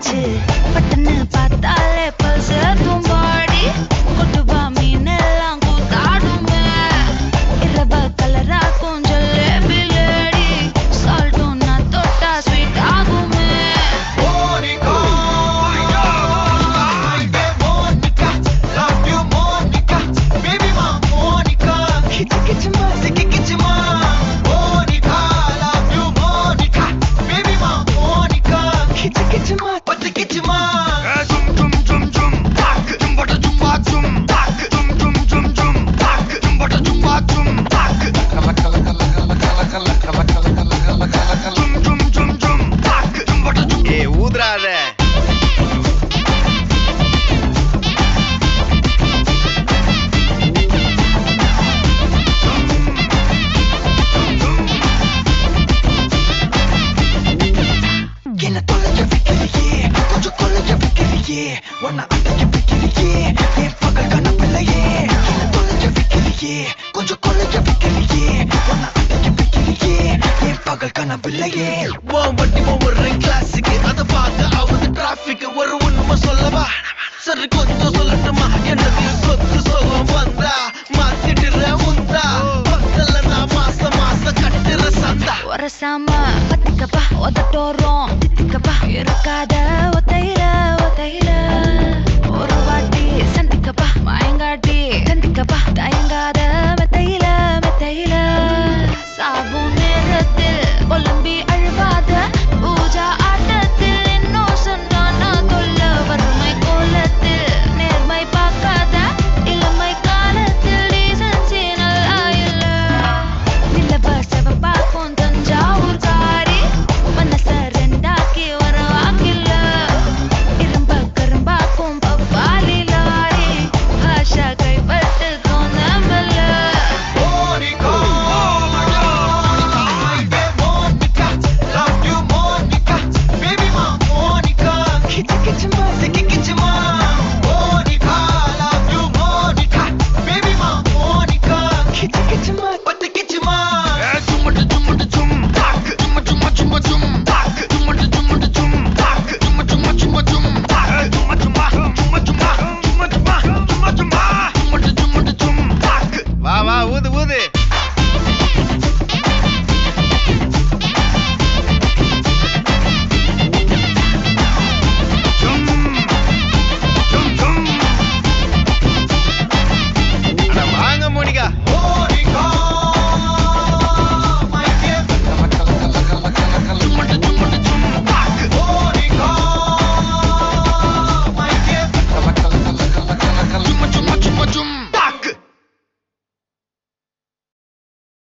ஆச்சு பட்டன்னு பார்த்தாலே பல்ஸ் தும்பாடி கொட்டுவா மீன் எல்லாம் கூத்தாடுமே இரவ கலரா கொஞ்சம் லேபிலேடி சால்ட்டும் நான் தொட்டா ஸ்வீட் ஆகுமே கொஞ்சம் கொள்ளைய வைக்கலையே ஒன்ன அடைக்க வைக்கலையே என் பகல் கனவில்லையே வண்டி ஒவ்வொரு கிளாஸுக்கு அதை பார்த்து ஆகுது டிராபிக் ஒரு உண்மை சொல்லவா சரி கொஞ்சம் சொல்லட்டுமா என்ன